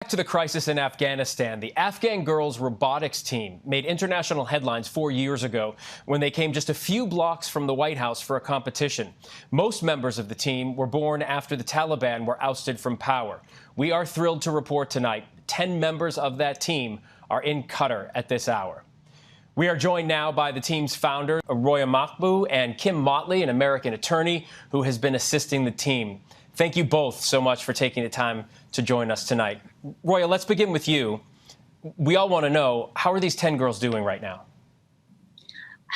Back to the crisis in Afghanistan. The Afghan girls' robotics team made international headlines 4 years ago when they came just a few blocks from the White House for a competition. Most members of the team were born after the Taliban were ousted from power. We are thrilled to report tonight 10 members of that team are in Qatar at this hour. We are joined now by the team's founder, Roya Mahbub, and Kim Motley, an American attorney who has been assisting the team. Thank you both so much for taking the time to join us tonight. Roya, let's begin with you. We all want to know, how are these 10 girls doing right now?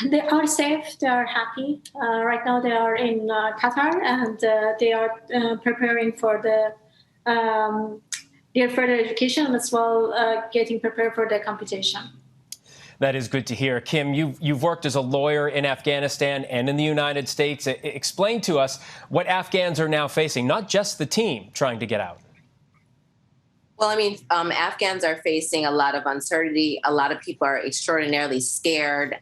They are safe. They are happy. Right now they are in Qatar, and they are preparing for their further education, as well getting prepared for the competition. That is good to hear. Kim, you've worked as a lawyer in Afghanistan and in the United States. Explain to us what Afghans are now facing, not just the team trying to get out. Well, I mean, Afghans are facing a lot of uncertainty. A lot of people are extraordinarily scared,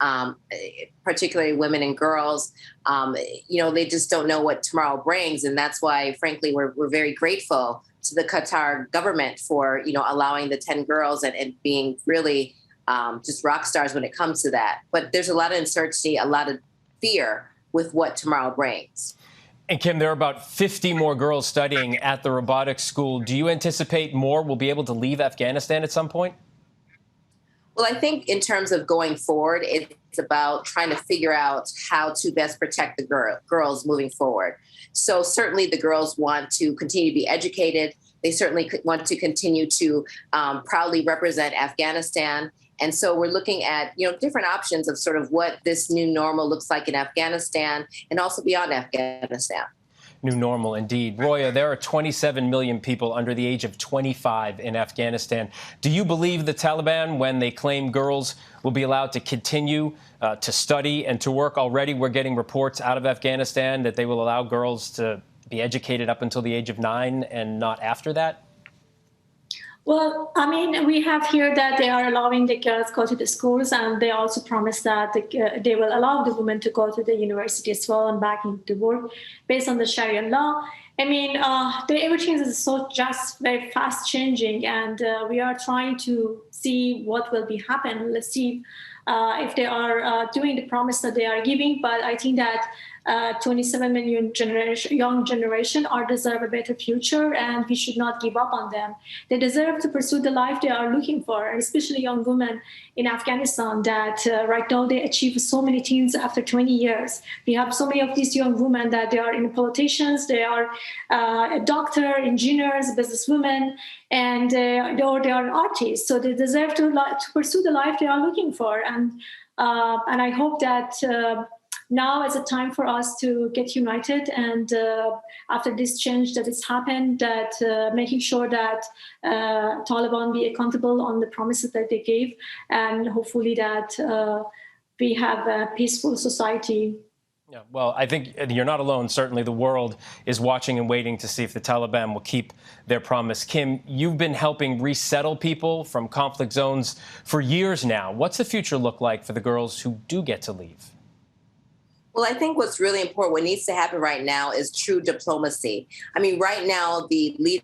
particularly women and girls. They just don't know what tomorrow brings. And that's why, frankly, we're very grateful to the Qatar government for, allowing the 10 girls and being really just rock stars when it comes to that. But there's a lot of uncertainty, a lot of fear with what tomorrow brings. And Kim, there are about 50 more girls studying at the robotics school. Do you anticipate more will be able to leave Afghanistan at some point? Well, I think in terms of going forward, it's about trying to figure out how to best protect the girls moving forward. So certainly the girls want to continue to be educated. They certainly want to continue to proudly represent Afghanistan. And so we're looking at, different options of sort of what this new normal looks like in Afghanistan and also beyond Afghanistan. New normal, indeed. Roya, there are 27 million people under the age of 25 in Afghanistan. Do you believe the Taliban, when they claim girls will be allowed to continue to study and to work? Already we're getting reports out of Afghanistan that they will allow girls to be educated up until the age of 9 and not after that? Well, I mean, we have here that they are allowing the girls go to the schools, and they also promise that they will allow the women to go to the university as well and back into work based on the Sharia law. I mean, everything is so just very fast changing, and we are trying to see what will be happen. Let's see if they are doing the promise that they are giving. But I think that 27 million young generation are deserve a better future, and we should not give up on them. They deserve to pursue the life they are looking for, and especially young women in Afghanistan that right now they achieve so many things after 20 years. We have so many of these young women that they are in politicians, they are a doctor, engineers, businesswomen, and they are artists. So they deserve to pursue the life they are looking for. And I hope that now is a time for us to get united, and after this change that has happened, that making sure that Taliban be accountable on the promises that they gave, and hopefully that we have a peaceful society. Yeah, well, I think you're not alone. Certainly the world is watching and waiting to see if the Taliban will keep their promise. Kim, you've been helping resettle people from conflict zones for years now. What's the future look like for the girls who do get to leave? Well, I think what's really important, what needs to happen right now is true diplomacy. I mean, right now, the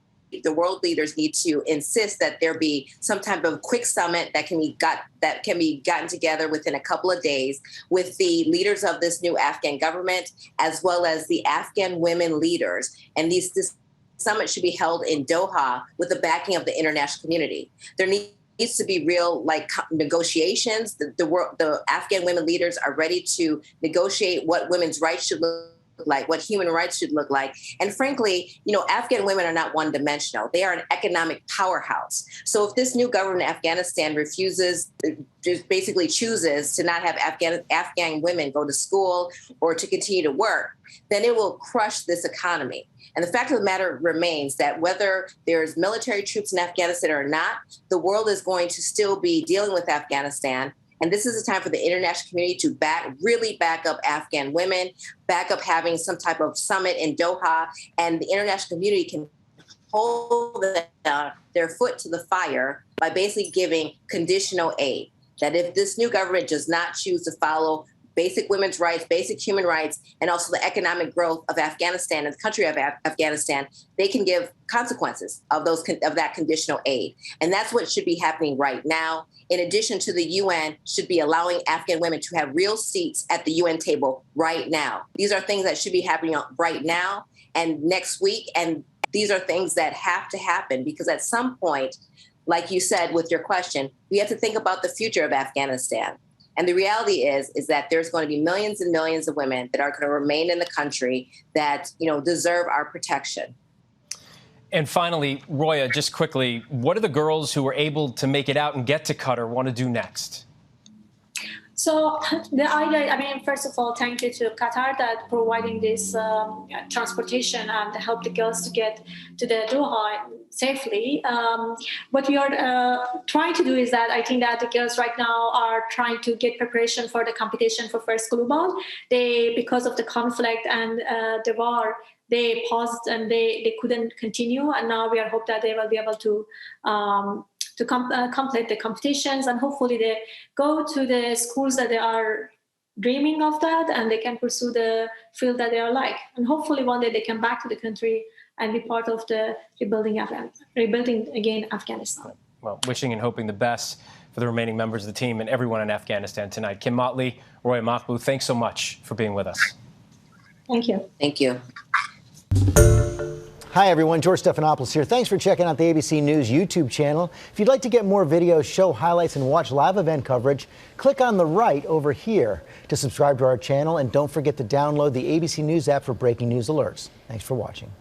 world leaders need to insist that there be some type of quick summit that can be gotten together within a couple of days with the leaders of this new Afghan government, as well as the Afghan women leaders. And this summit should be held in Doha with the backing of the international community. There needs to be real negotiations. The Afghan women leaders are ready to negotiate what women's rights should look like, what human rights should look like. And frankly, Afghan women are not one-dimensional. They are an economic powerhouse. So if this new government in Afghanistan just basically chooses to not have Afghan women go to school or to continue to work, then it will crush this economy. And the fact of the matter remains that whether there's military troops in Afghanistan or not, the world is going to still be dealing with Afghanistan. And this is a time for the international community to really back up Afghan women, back up having some type of summit in Doha, and the international community can hold their foot to the fire by basically giving conditional aid. That if this new government does not choose to follow basic women's rights, basic human rights, and also the economic growth of Afghanistan and the country of Afghanistan, they can give consequences of that conditional aid. And that's what should be happening right now. In addition to the UN should be allowing Afghan women to have real seats at the UN table right now. These are things that should be happening right now and next week. And these are things that have to happen because at some point, like you said with your question, we have to think about the future of Afghanistan. And the reality is that there's going to be millions and millions of women that are going to remain in the country that, deserve our protection. And finally, Roya, just quickly, what do the girls who were able to make it out and get to Qatar want to do next? So the idea, first of all, thank you to Qatar that providing this transportation and help the girls to get to the Doha safely. What we are trying to do is that I think that the girls right now are trying to get preparation for the competition for First Global. Because of the conflict and the war, they paused and they couldn't continue. And now we are hope that they will be able to complete the competitions, and hopefully they go to the schools that they are dreaming of that, and they can pursue the field that they are like. And hopefully one day they come back to the country and be part of the rebuilding again Afghanistan. Well, wishing and hoping the best for the remaining members of the team and everyone in Afghanistan tonight. Kim Motley, Roya Mahbub, thanks so much for being with us. Thank you. Thank you. Hi, everyone. George Stephanopoulos here. Thanks for checking out the ABC News YouTube channel. If you'd like to get more videos, show highlights, and watch live event coverage, click on the right over here to subscribe to our channel. And don't forget to download the ABC News app for breaking news alerts. Thanks for watching.